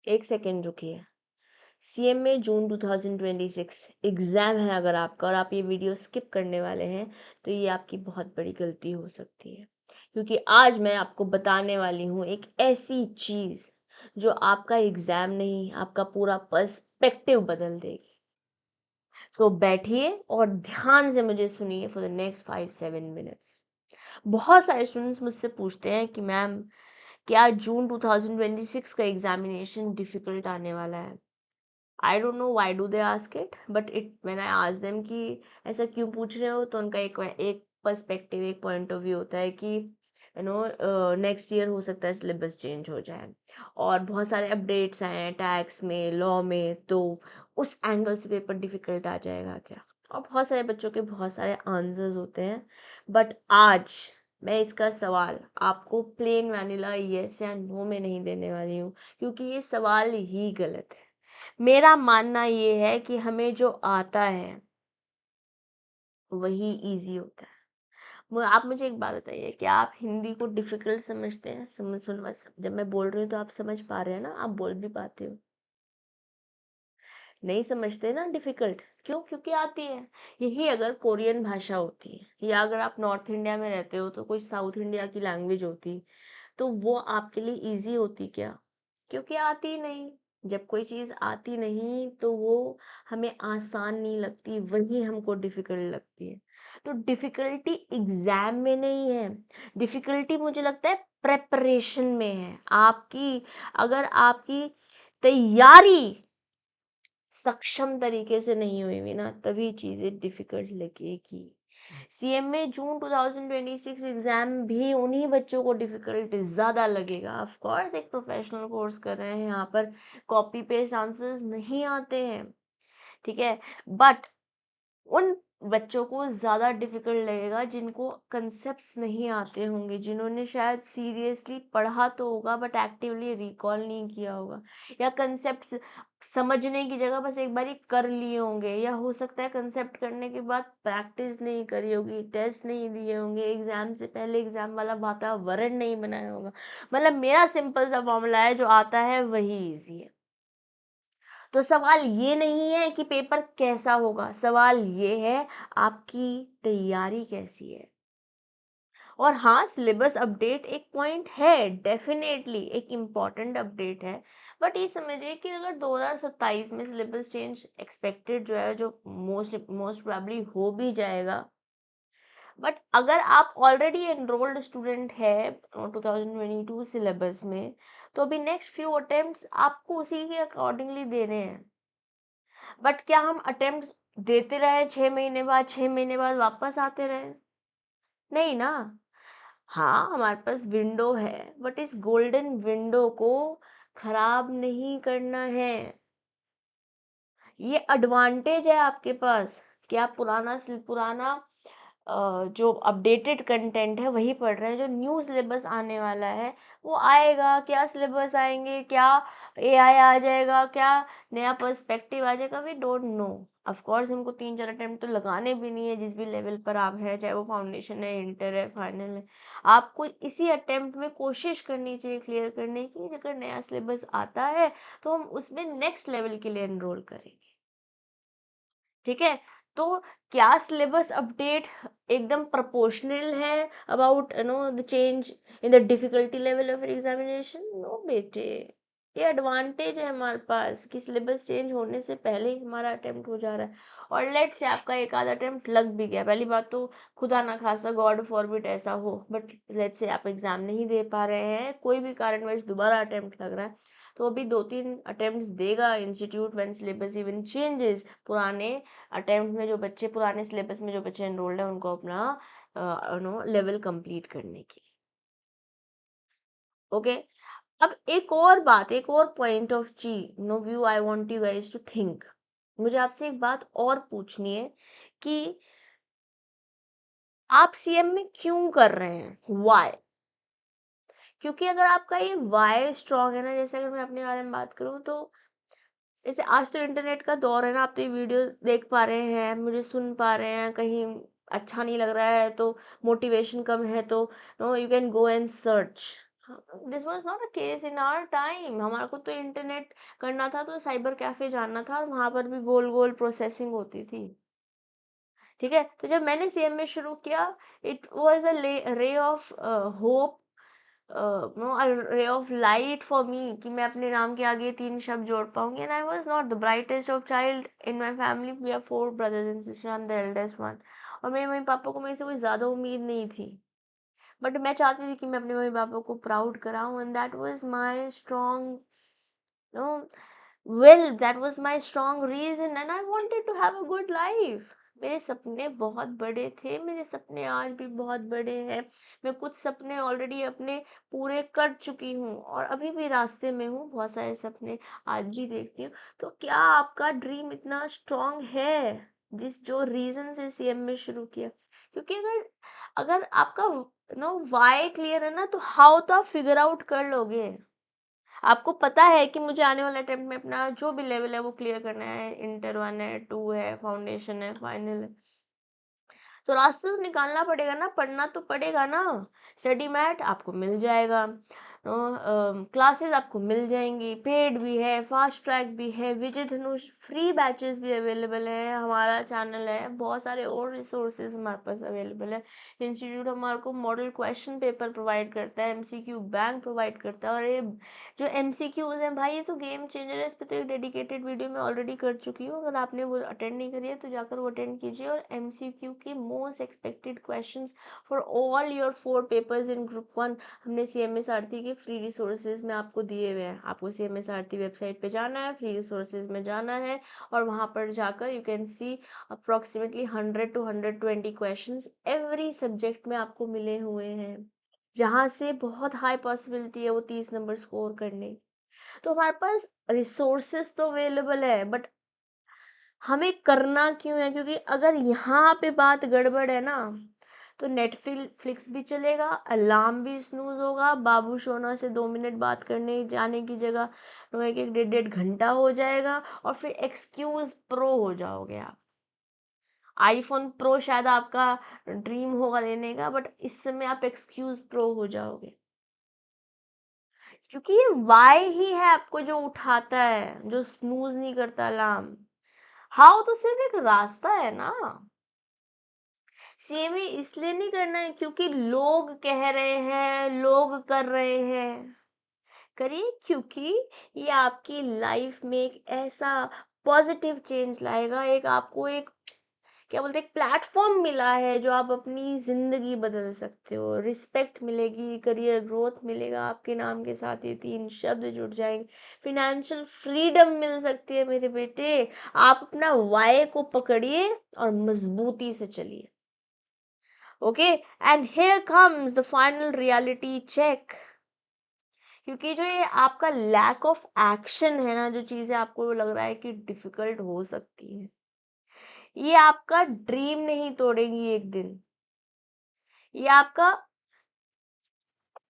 एक सेकेंड रुकिए। CMA जून 2026 exam है अगर आपका, और आप ये वीडियो स्किप करने वाले हैं, तो ये आपकी बहुत बड़ी गलती हो सकती है, क्योंकि आज मैं आपको बताने वाली हूँ एक ऐसी चीज़ जो आपका एग्ज़ाम नहीं, आपका पूरा पर्सपेक्टिव बदल देगी। तो बैठिए और ध्यान से मुझे सुनिए फॉर द नेक्स्ट 5-7 मिनट्स। बहुत सारे स्टूडेंट्स मुझसे पूछते हैं कि मैम, क्या जून 2026 का एग्जामिनेशन डिफ़िकल्ट आने वाला है? I don't know why do they ask it, but it when I ask them कि ऐसा क्यों पूछ रहे हो, तो उनका एक पर्सपेक्टिव, एक पॉइंट ऑफ व्यू होता है कि नेक्स्ट ईयर हो सकता है सिलेबस चेंज हो जाए और बहुत सारे अपडेट्स आए हैं टैक्स में, लॉ में, तो उस एंगल से पेपर डिफिकल्ट आ जाएगा क्या। और बहुत सारे बच्चों के बहुत सारे आंसर्स होते हैं, बट आज मैं इसका सवाल आपको प्लेन वैनिला येस या नो में नहीं देने वाली हूँ, क्योंकि ये सवाल ही गलत है। मेरा मानना ये है कि हमें जो आता है वही इजी होता है। आप मुझे एक बात बताइए, क्या आप हिंदी को डिफिकल्ट समझते हैं? जब मैं बोल रही हूँ तो आप समझ पा रहे हैं ना, आप बोल भी पाते हो? नहीं समझते ना डिफिकल्ट, क्यों? क्योंकि आती है। यही अगर कोरियन भाषा होती है, या अगर आप नॉर्थ इंडिया में रहते हो तो कोई साउथ इंडिया की लैंग्वेज होती, तो वो आपके लिए इजी होती क्या? क्योंकि आती नहीं। जब कोई चीज़ आती नहीं तो वो हमें आसान नहीं लगती, वही हमको डिफिकल्ट लगती है। तो डिफिकल्टी एग्जाम में नहीं है, डिफिकल्टी मुझे लगता है प्रेपरेशन में है आपकी। अगर आपकी तैयारी सक्षम तरीके से नहीं हुई हुई ना, तभी चीज़ें डिफिकल्ट लगेगी। CMA जून 2026 एग्जाम भी उन्हीं बच्चों को डिफिकल्ट ज़्यादा लगेगा। ऑफ कोर्स एक प्रोफेशनल कोर्स कर रहे हैं, यहाँ पर कॉपी पेस्ट आंसर्स नहीं आते हैं, ठीक है, बट उन बच्चों को ज़्यादा डिफिकल्ट लगेगा जिनको कंसेप्ट्स नहीं आते होंगे, जिन्होंने शायद सीरियसली पढ़ा तो होगा बट एक्टिवली रिकॉल नहीं किया होगा, या कंसेप्ट्स समझने की जगह बस एक बारी कर लिए होंगे, या हो सकता है कंसेप्ट करने के बाद प्रैक्टिस नहीं करी होगी, टेस्ट नहीं दिए होंगे, एग्जाम से पहले एग्जाम वाला वातावरण नहीं बनाया होगा। मतलब मेरा सिंपल सा फॉर्मूला है, जो आता है वही इजी है। तो सवाल ये नहीं है कि पेपर कैसा होगा, सवाल ये है आपकी तैयारी कैसी है। और हाँ, सिलेबस अपडेट एक पॉइंट है, डेफिनेटली एक इम्पॉर्टेंट अपडेट है, बट ये समझिए कि अगर 2027 में सिलेबस चेंज एक्सपेक्टेड जो है, जो मोस्ट मोस्ट प्रोबेबली हो भी जाएगा, बट अगर आप ऑलरेडी एनरोल्ड स्टूडेंट है 2022 सिलेबस में, तो अभी नेक्स्ट फ्यू अटेम्प्ट्स आपको उसी के अकॉर्डिंगली देने हैं। बट क्या हम अटेम्प्ट देते रहे 6 महीने बाद, 6 महीने बाद वापस आते रहे? नहीं ना। हाँ, हमारे पास विंडो है, बट इस गोल्डन विंडो को खराब नहीं करना है। ये एडवांटेज है आपके पास कि आप पुराना जो अपडेटेड कंटेंट है वही पढ़ रहे हैं। जो न्यू सिलेबस आने वाला है वो आएगा, क्या सिलेबस आएंगे, क्या AI आ जाएगा, क्या नया पर्सपेक्टिव आ जाएगा, we don't know. Of course हमको 3-4 अटेम्प्ट तो लगाने भी नहीं है, जिस भी लेवल पर आप हैं, चाहे वो फाउंडेशन है, इंटर है, फाइनल है, आपको इसी अटेम्प्ट में कोशिश करनी चाहिए क्लियर करने की। अगर नया सिलेबस आता है तो हम उसमें नेक्स्ट लेवल के लिए एनरोल करेंगे, ठीक है। तो क्या सिलेबस अपडेट एकदम प्रोपोर्शनल है about the change in the difficulty level of examination? No बेटे, ये एडवांटेज है हमारे पास कि सिलेबस चेंज होने से पहले ही हमारा अटेम्प्ट हो जा रहा है। और लेट से आपका एक आधा अटेम्प्ट लग भी गया, पहली बात तो खुदा ना खासा, गॉड फॉरबिड ऐसा हो, बट लेट से आप एग्जाम नहीं दे पा रहे हैं, कोई भी कारणवश दोबारा अटेम्प्ट लग रहा है, तो अभी 2-3 अटेम्प्ट्स देगा institute when syllabus even changes. पुराने सिलेबस में जो बच्चे एनरोल्ड है उनको अपना लेवल कंप्लीट करने की। ओके, अब एक और बात, एक और पॉइंट ऑफ ची नो view I want you guys to think. मुझे आपसे एक बात और पूछनी है कि आप CM में क्यों कर रहे हैं, वाई? क्योंकि अगर आपका ये वाई स्ट्रांग है ना, जैसे अगर मैं अपने बारे में बात करूं, तो जैसे आज तो इंटरनेट का दौर है ना, आप तो ये वीडियो देख पा रहे हैं, मुझे सुन पा रहे हैं, कहीं अच्छा नहीं लग रहा है तो, मोटिवेशन कम है तो, no, you can go and search. This was not a case in our time. हमारे को तो इंटरनेट करना था तो साइबर कैफे जाना था, और वहां पर भी गोल गोल प्रोसेसिंग होती थी। ठीक है, तो जब मैंने सीएमए शुरू किया, it was a ray of hope, no, a ray of light for me, कि मैं अपने नाम के आगे 3 शब्द जोड़ पाऊंगी। And I was not the brightest of child in my family, we are 4 brothers and sister, I am the eldest one. और मेरे मम्मी पापा को मेरे से कोई ज़्यादा उम्मीद नहीं थी, बट मैं चाहती थी कि मैं अपने मम्मी पापा को प्राउड कराऊं, and that was my strong, no, will, that was my strong reason, and I wanted to have a good life. मेरे सपने बहुत बड़े थे, मेरे सपने आज भी बहुत बड़े हैं। मैं कुछ सपने ऑलरेडी अपने पूरे कर चुकी हूँ, और अभी भी रास्ते में हूँ, बहुत सारे सपने आज भी देखती हूँ। तो क्या आपका ड्रीम इतना स्ट्रांग है, जिस जो रीजन से सीएम में शुरू किया? क्योंकि अगर अगर आपका नो वाई क्लियर है ना, तो हाउ तो आप फिगर आउट कर लोगे। आपको पता है कि मुझे आने वाले अटेम्प्ट में अपना जो भी लेवल है वो क्लियर करना है, इंटर 1 है, 2 है, फाउंडेशन है, फाइनल है, तो रास्ता तो निकालना पड़ेगा ना, पढ़ना तो पड़ेगा ना। स्टडी मैट आपको मिल जाएगा, क्लासेस आपको मिल जाएंगी, पेड भी है, फास्ट ट्रैक भी है, विजय धनुष फ्री बैचेस भी अवेलेबल है, हमारा चैनल है, बहुत सारे और रिसोर्सेज हमारे पास अवेलेबल है। इंस्टीट्यूट हमारे को मॉडल क्वेश्चन पेपर प्रोवाइड करता है, एमसीक्यू बैंक प्रोवाइड करता है, और ये जो एमसीक्यूज हैं भाई, ये तो गेम चेंजर है। इस पर तो एक डेडिकेटेड वीडियो मैं ऑलरेडी कर चुकी हूँ, अगर आपने वो अटेंड नहीं करी है तो जाकर वो अटेंड कीजिए। और एमसीक्यू की most expected questions for all your 4 papers in group 1 हमने सीएमएस आरती के फ्री रिसोर्सेज में आपको दिए हुए हैं। आपको सीएमएस आरती वेबसाइट पे जाना है, फ्री रिसोर्सेज में जाना है, और वहाँ पर जाकर you can see approximately 100 to 120 questions every subject में आपको मिले हुए हैं, जहाँ से बहुत हाई पॉसिबिलिटी है वो 30 नंबर स्कोर करने। तो हमारे पास रिसोर्सेस तो अवेलेबल है, बट हमें करना क्यों है? क्योंकि अगर यहाँ पे बात गड़बड़ है ना, तो नेटफ्लिक्स भी चलेगा, अलार्म भी स्नूज होगा, बाबू सोना से 2 मिनट बात करने जाने की जगह एक एक 1.5 घंटा हो जाएगा, और फिर एक्सक्यूज प्रो हो जाओगे आप। आईफोन प्रो शायद आपका ड्रीम होगा लेने का, बट इस समय आप एक्सक्यूज प्रो हो जाओगे, क्योंकि ये वाई ही है आपको जो उठाता है, जो स्नूज नहीं करता अलार्म। हाउ तो सिर्फ एक रास्ता है ना। सीएमए इसलिए नहीं करना है क्योंकि लोग कह रहे हैं, लोग कर रहे हैं। करिए, क्योंकि ये आपकी लाइफ में एक ऐसा पॉजिटिव चेंज लाएगा, एक आपको एक क्या बोलते हैं, एक प्लेटफॉर्म मिला है जो आप अपनी जिंदगी बदल सकते हो, रिस्पेक्ट मिलेगी, करियर ग्रोथ मिलेगा, आपके नाम के साथ ये 3 शब्द जुड़ जाएंगे, फिनेंशियल फ्रीडम मिल सकती है मेरे बेटे। आप अपना वाई को पकड़िए और मजबूती से चलिए। Okay, and here comes the final reality check. क्योंकि जो ये आपका लैक ऑफ एक्शन है ना, जो चीजें आपको लग रहा है कि डिफिकल्ट हो सकती है, ये आपका ड्रीम नहीं तोड़ेंगी एक दिन। ये आपका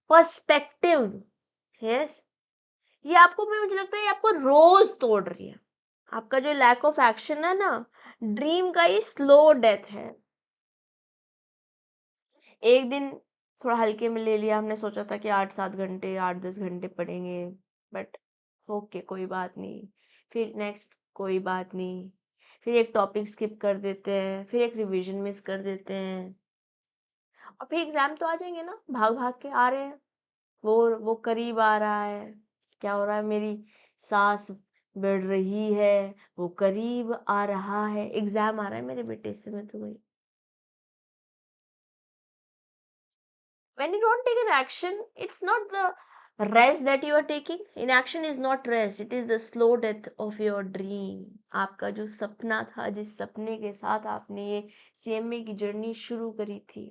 पर्सपेक्टिव, यस, ये आपको, मैं मुझे लगता है ये आपको रोज तोड़ रही है। आपका जो लैक ऑफ एक्शन है ना, ड्रीम का ये स्लो डेथ है। एक दिन थोड़ा हल्के में ले लिया, हमने सोचा था कि 8-7 घंटे, 8-10 घंटे पढ़ेंगे, बट ओके कोई बात नहीं। फिर नेक्स्ट, कोई बात नहीं। फिर एक टॉपिक स्किप कर देते हैं, फिर एक रिवीजन मिस कर देते हैं, और फिर एग्जाम तो आ जाएंगे ना, भाग भाग के आ रहे हैं। वो करीब आ रहा है। क्या हो रहा है? मेरी सांस बढ़ रही है, वो करीब आ रहा है, एग्जाम आ रहा है मेरे बेटे, इस समय तो वही। When you don't take an action, it's not the rest that you are taking. Inaction is not rest, it is the slow death of your dream. आपका जो सपना था, जिस सपने के साथ आपने ये सीएमए की जर्नी शुरू करी थी,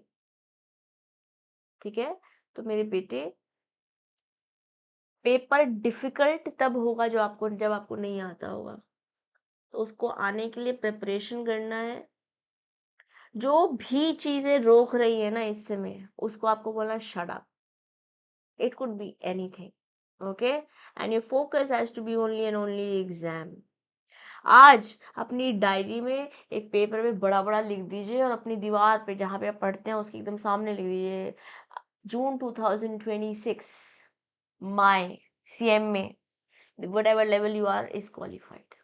ठीक है, तो मेरे बेटे, पेपर डिफिकल्ट तब होगा जब आपको नहीं आता होगा, तो उसको आने के लिए प्रिपरेशन करना है। जो भी चीजें रोक रही है ना इस समय, उसको आपको बोलना shut up. It could be anything, okay, and your focus has to be only and only exam. आज अपनी डायरी में एक पेपर में बड़ा बड़ा लिख दीजिए, और अपनी दीवार पे जहाँ पे आप पढ़ते हैं उसके एकदम सामने लिख दीजिए, जून 2026 my CMA whatever level you are is qualified.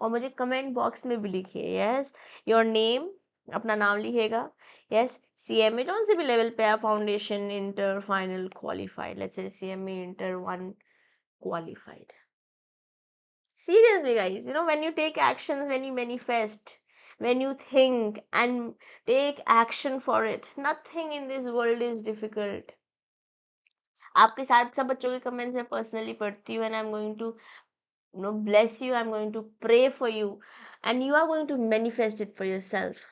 और मुझे कमेंट बॉक्स में भी लिखिए, यस योर नेम, अपना नाम लिखिएगा, यस CMA जौन से भी लेवल पे आप, foundation, inter, final, qualified, let's say CMA inter 1 qualified. Seriously, guys, when you take actions, when you manifest, when you think and take action for it, nothing in this world is difficult. आपके साथ सब बच्चों के comments मैं personally पढ़ती हूँ, and I'm going to bless you, I'm going to pray for you, and you are going to manifest it for yourself.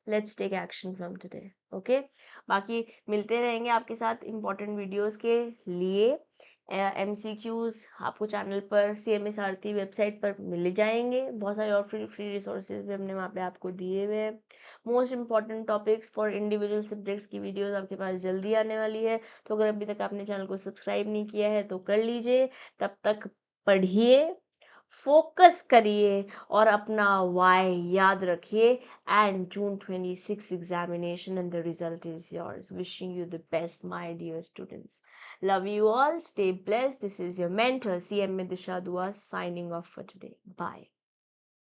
Let's take action from today. Okay, बाकी मिलते रहेंगे आपके साथ इम्पोर्टेंट वीडियोस के लिए। MCQs आपको चैनल पर CMA सारथी website पर मिल जाएंगे, बहुत सारे और फ्री रिसोर्सेज भी हमने वहाँ पे आपको दिए हुए हैं। Most important topics for individual subjects की वीडियोस आपके पास जल्दी आने वाली है, तो अगर अभी तक आपने चैनल को सब्सक्राइब नहीं किया है तो कर लीजिए। तब तक पढ़िए, फोकस करिए और अपना वाई याद रखिए, and June 26 examination and the result is yours. Wishing you the best my dear students, love you all, stay blessed. This is your mentor CMA Disha Dua signing off for today. Bye.